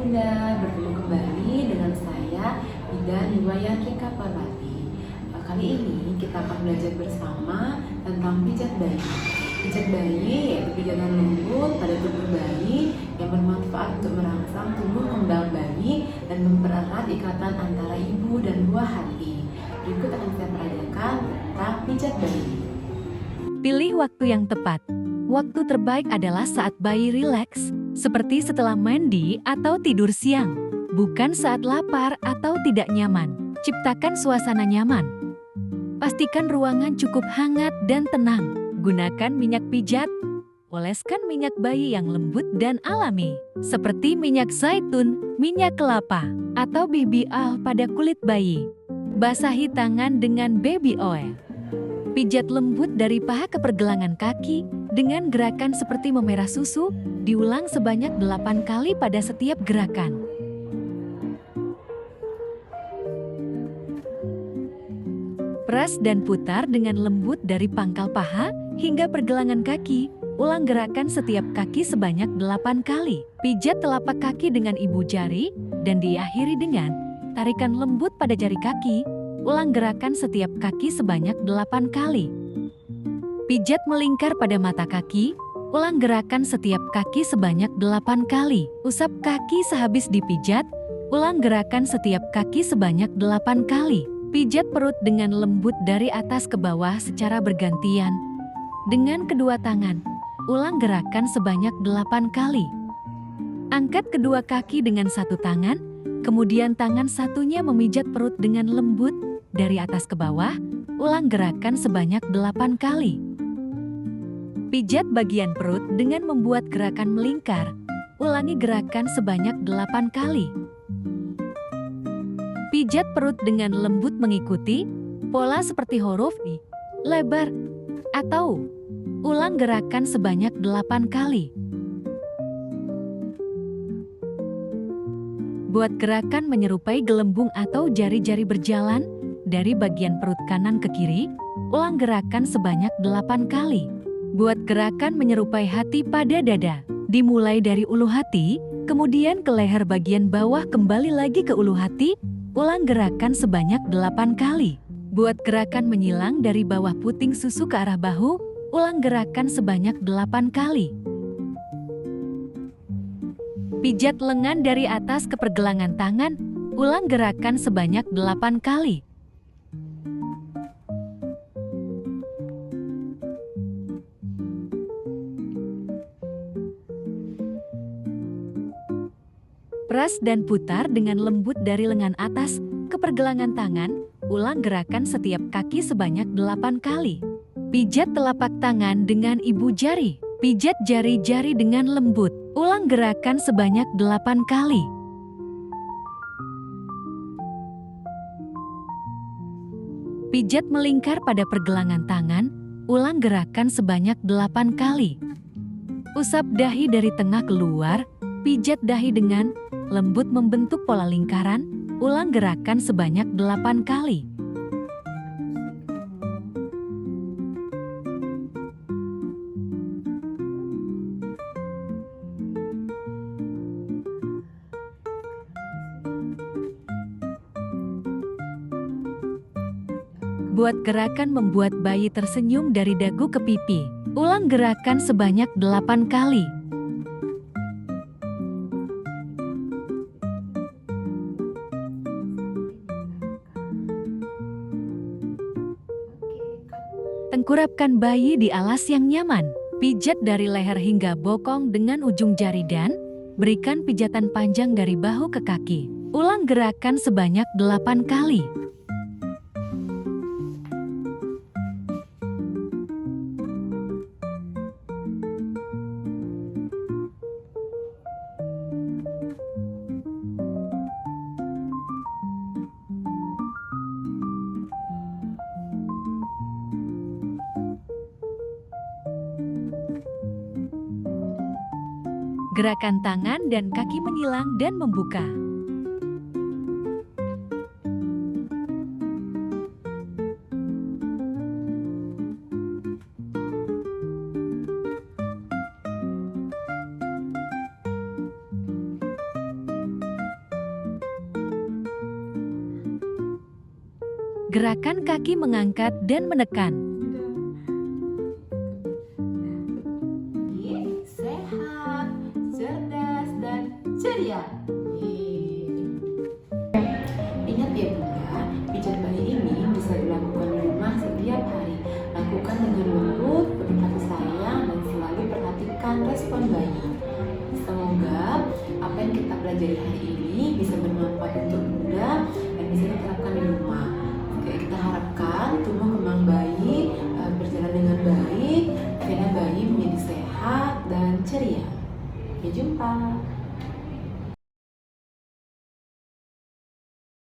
Bunda, bertemu kembali dengan saya, Bidan Niwayantri Parwati. Kali ini kita akan belajar bersama tentang pijat bayi. Pijat bayi yaitu pijatan lembut pada tubuh bayi yang bermanfaat untuk merangsang tumbuh kembang bayi dan mempererat ikatan antara ibu dan buah hati. Berikut akan saya peragakan tentang pijat bayi. Pilih waktu yang tepat. Waktu terbaik adalah saat bayi rileks, seperti setelah mandi atau tidur siang, bukan saat lapar atau tidak nyaman. Ciptakan suasana nyaman. Pastikan ruangan cukup hangat dan tenang. Gunakan minyak pijat. Oleskan minyak bayi yang lembut dan alami, seperti minyak zaitun, minyak kelapa, atau baby oil pada kulit bayi. Basahi tangan dengan baby oil. Pijat lembut dari paha ke pergelangan kaki dengan gerakan seperti memerah susu, diulang sebanyak 8 kali pada setiap gerakan. Peras dan putar dengan lembut dari pangkal paha hingga pergelangan kaki. Ulang gerakan setiap kaki sebanyak 8 kali. Pijat telapak kaki dengan ibu jari dan diakhiri dengan tarikan lembut pada jari kaki. Ulang gerakan setiap kaki sebanyak 8 kali. Pijat melingkar pada mata kaki. Ulang gerakan setiap kaki sebanyak 8 kali. Usap kaki sehabis dipijat. Ulang gerakan setiap kaki sebanyak 8 kali. Pijat perut dengan lembut dari atas ke bawah secara bergantian. Dengan kedua tangan, ulang gerakan sebanyak 8 kali. Angkat kedua kaki dengan satu tangan, kemudian tangan satunya memijat perut dengan lembut dari atas ke bawah. Ulang gerakan sebanyak 8 kali. Pijat bagian perut dengan membuat gerakan melingkar. Ulangi gerakan sebanyak 8 kali. Pijat perut dengan lembut mengikuti pola seperti huruf I, lebar, atau ulang gerakan sebanyak 8 kali. Buat gerakan menyerupai gelembung atau jari-jari berjalan dari bagian perut kanan ke kiri. Ulang gerakan sebanyak 8 kali. Buat gerakan menyerupai hati pada dada. Dimulai dari ulu hati, kemudian ke leher bagian bawah kembali lagi ke ulu hati. Ulang gerakan sebanyak 8 kali. Buat gerakan menyilang dari bawah puting susu ke arah bahu. Ulang gerakan sebanyak 8 kali. Pijat lengan dari atas ke pergelangan tangan. Ulang gerakan sebanyak 8 kali. Peras dan putar dengan lembut dari lengan atas ke pergelangan tangan. Ulang gerakan setiap kaki sebanyak 8 kali. Pijat telapak tangan dengan ibu jari. Pijat jari-jari dengan lembut. Ulang gerakan sebanyak 8 kali. Pijat melingkar pada pergelangan tangan. Ulang gerakan sebanyak 8 kali. Usap dahi dari tengah keluar. Pijat dahi dengan lembut membentuk pola lingkaran. Ulang gerakan sebanyak 8 kali. Buat gerakan membuat bayi tersenyum dari dagu ke pipi. Ulang gerakan sebanyak 8 kali. Tengkurapkan bayi di alas yang nyaman. Pijat dari leher hingga bokong dengan ujung jari dan berikan pijatan panjang dari bahu ke kaki. Ulang gerakan sebanyak 8 kali. Gerakan tangan dan kaki menyilang dan membuka. Gerakan kaki mengangkat dan menekan. Sehat, cerdas, dan ceria. Ingat ya Bunda, pijat bayi ini bisa dilakukan di rumah setiap hari. Lakukan dengan lembut, penuh kasih sayang, dan selalu perhatikan respon bayi. Semoga apa yang kita pelajari hari ini bisa bermanfaat untuk Bunda dan bisa diterapkan di rumah.